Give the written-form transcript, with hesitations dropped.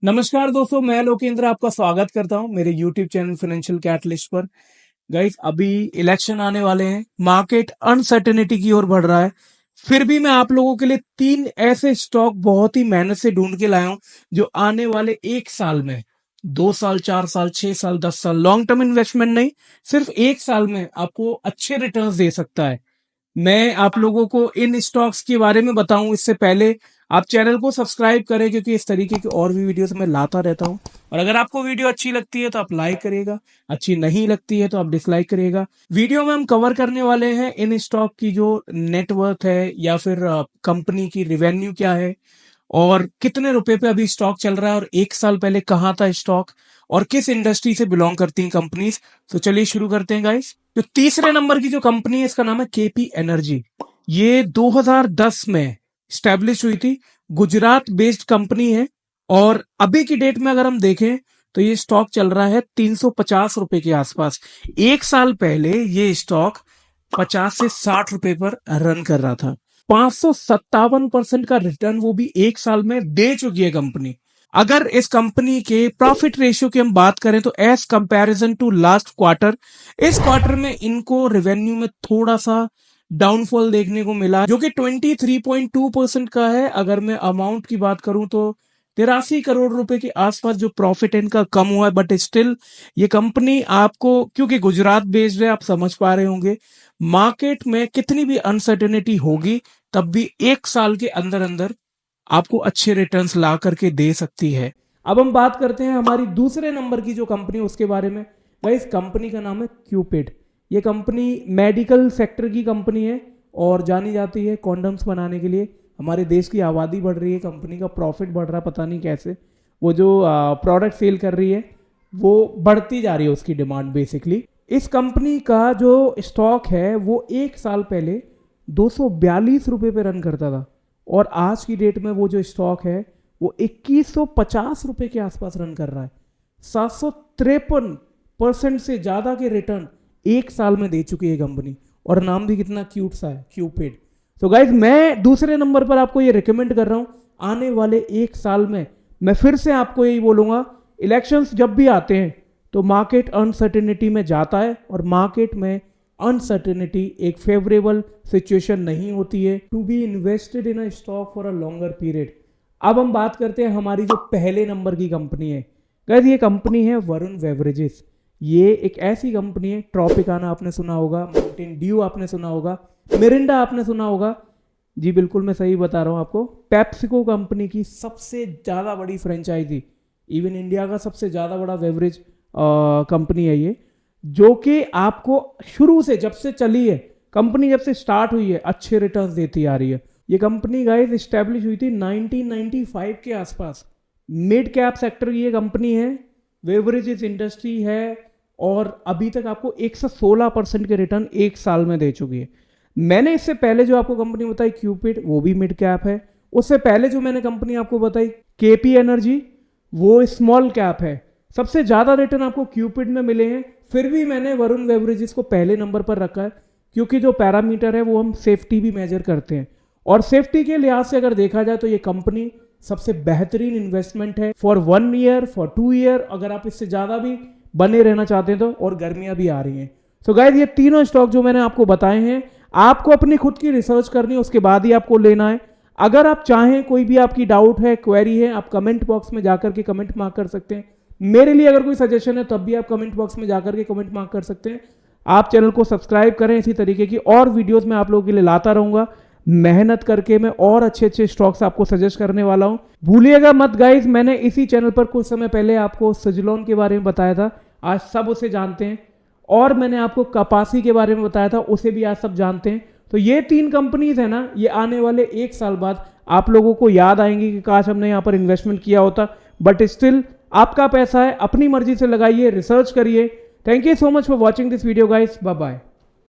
नमस्कार दोस्तों, मैं लोकेंद्र आपका स्वागत करता हूं मेरे YouTube चैनल फाइनेंशियल कैटलिस्ट पर। गाइस, अभी इलेक्शन आने वाले हैं, मार्केट अनसर्टेनिटी की ओर बढ़ रहा है। फिर भी मैं आप लोगों के लिए 3 ऐसे स्टॉक बहुत ही मेहनत से ढूंढ के लाया हूं जो आने वाले 1 साल में, 2 साल, 4 साल, 6 साल, 10 साल, लॉन्ग टर्म इन्वेस्टमेंट नहीं, सिर्फ 1 साल में आपको अच्छे रिटर्न्स दे सकता है। मैं आप लोगों को इन स्टॉक्स के बारे में बताऊं इससे पहले आप चैनल को सब्सक्राइब करें, क्योंकि इस तरीके की और भी वीडियोस मैं लाता रहता हूं। और अगर आपको वीडियो अच्छी लगती है तो आप लाइक करिएगा, अच्छी नहीं लगती है तो आप डिसलाइक करिएगा। वीडियो में हम कवर करने वाले हैं इन स्टॉक की जो नेटवर्थ है या फिर कंपनी की रिवेन्यू क्या है, और कितने रुपए पे अभी स्टॉक चल रहा है, और 1 साल पहले कहाँ था स्टॉक, और किस इंडस्ट्री से बिलोंग करती हैं कंपनीज। तो चलिए शुरू करते हैं गाइस। जो तीसरे नंबर की जो कंपनी है इसका नाम है केपी एनर्जी। ये 2010 में स्टैब्लिश हुई थी, गुजरात बेस्ड कंपनी है। और अभी की डेट में अगर हम देखें तो ये स्टॉक चल रहा है 350 रुपए के आसपास। 1 साल पहले ये स्टॉक 50 से 60 रुपए पर रन कर रहा था। 557% का रिटर्न वो भी 1 साल में दे चुकी है कंपनी। अगर इस कंपनी के प्रॉफिट रेशियो की हम बात करें तो as comparison to last quarter, इस क्वार्टर में इनको रेवेन्यू में थोड़ा सा डाउनफॉल देखने को मिला, जो कि 23.2% का है। अगर मैं अमाउंट की बात करूं तो 83 करोड़ रुपए के आसपास जो प्रॉफिट इनका कम हुआ है। बट स्टिल ये कंपनी आपको, क्योंकि गुजरात बेस्ड है, आप समझ पा रहे होंगे, मार्केट में कितनी भी अनसर्टेनिटी होगी तब भी 1 साल के अंदर अंदर आपको अच्छे रिटर्न्स ला करके दे सकती है। अब हम बात करते हैं हमारी दूसरे नंबर की जो कंपनी उसके बारे में। इस कंपनी का नाम है क्यूपिड। ये कंपनी मेडिकल सेक्टर की कंपनी है और जानी जाती है कॉन्डम्स बनाने के लिए। हमारे देश की आबादी बढ़ रही है, कंपनी का प्रॉफिट बढ़ रहा है, पता नहीं कैसे। वो जो प्रोडक्ट सेल कर रही है वो बढ़ती जा रही है, उसकी डिमांड बेसिकली। इस कंपनी का जो स्टॉक है वो 1 साल पहले 242 रुपए पे रन करता था, और आज की डेट में वो जो स्टॉक है वो 2150 रुपए के आसपास रन कर रहा है। 753% से ज्यादा के रिटर्न 1 साल में दे चुकी है कंपनी, और नाम भी कितना क्यूट सा है, क्यूपिड। तो गाइज, मैं दूसरे नंबर पर आपको ये रिकमेंड कर रहा हूं। आने वाले 1 साल में मैं फिर से आपको यही बोलूंगा, इलेक्शंस जब भी आते हैं तो मार्केट अनसर्टेनिटी में जाता है, और मार्केट में अनसर्टेनिटी एक फेवरेबल सिचुएशन नहीं होती है to be invested in a stock for a longer period. अब हम बात करते हैं हमारी जो पहले नंबर की कंपनी है। गाइस, ये कंपनी है वरुण बेवरेजेस। ये एक ऐसी कंपनी है, ट्रॉपिकाना आपने सुना होगा, माउंटेन ड्यू आपने सुना होगा, मिरिंडा आपने सुना होगा। जी बिल्कुल, मैं सही बता रहा हूँ आपको। पेप्सिको कंपनी की सबसे ज्यादा बड़ी फ्रेंचाइजी, इवन इंडिया का सबसे ज्यादा बड़ा बेवरेज कंपनी है ये, जो कि आपको शुरू से, जब से चली है कंपनी, जब से स्टार्ट हुई है, अच्छे रिटर्न्स देती आ रही है। ये कंपनी गाइस एस्टेब्लिश हुई थी 1995 के आसपास। मिड कैप सेक्टर की ये कंपनी है, बेवरेजेस इंडस्ट्री है, और अभी तक आपको 116% के रिटर्न 1 साल में दे चुकी है। मैंने इससे पहले जो आपको कंपनी बताई क्यूपिड, वो भी मिड कैप है। उससे पहले जो मैंने कंपनी आपको बताई केपी एनर्जी, वो स्मॉल कैप है। सबसे ज्यादा रिटर्न आपको क्यूपिड में मिले हैं। फिर भी मैंने वरुण बेवरेजेस को पहले नंबर पर रखा है, क्योंकि जो पैरामीटर है वो हम सेफ्टी भी मेजर करते हैं, और सेफ्टी के लिहाज से अगर देखा जाए तो ये कंपनी सबसे बेहतरीन इन्वेस्टमेंट है फॉर 1 ईयर, फॉर 2 ईयर, अगर आप इससे ज्यादा भी बने रहना चाहते हैं तो। और गर्मियां भी आ रही हैं। सो गाइस, ये तीनों स्टॉक जो मैंने आपको बताए हैं, आपको अपनी खुद की रिसर्च करनी है, उसके बाद ही आपको लेना है। अगर आप चाहें, कोई भी आपकी डाउट है, क्वेरी है, आप कमेंट बॉक्स में जाकर के कमेंट मार्क कर सकते हैं। मेरे लिए अगर कोई सजेशन है तब भी आप कमेंट बॉक्स में जाकर के कमेंट मार्क कर सकते हैं। आप चैनल को सब्सक्राइब करें, इसी तरीके की और वीडियोस मैं आप लोगों के लिए लाता रहूंगा। मेहनत करके मैं और अच्छे अच्छे स्टॉक्स आपको सजेस्ट करने वाला हूं। भूलिएगा मत गाइस, मैंने इसी चैनल पर कुछ समय पहले आपको सजलोन के बारे में बताया था, आज सब उसे जानते हैं। और मैंने आपको कपासी के बारे में बताया था, उसे भी आज सब जानते हैं। तो ये 3 कंपनीज है ना, ये आने वाले 1 साल बाद आप लोगों को याद आएंगी कि काश हमने यहाँ पर इन्वेस्टमेंट किया होता। बट स्टिल आपका पैसा है, अपनी मर्जी से लगाइए, रिसर्च करिए। Thank you so much for watching this video guys, bye bye.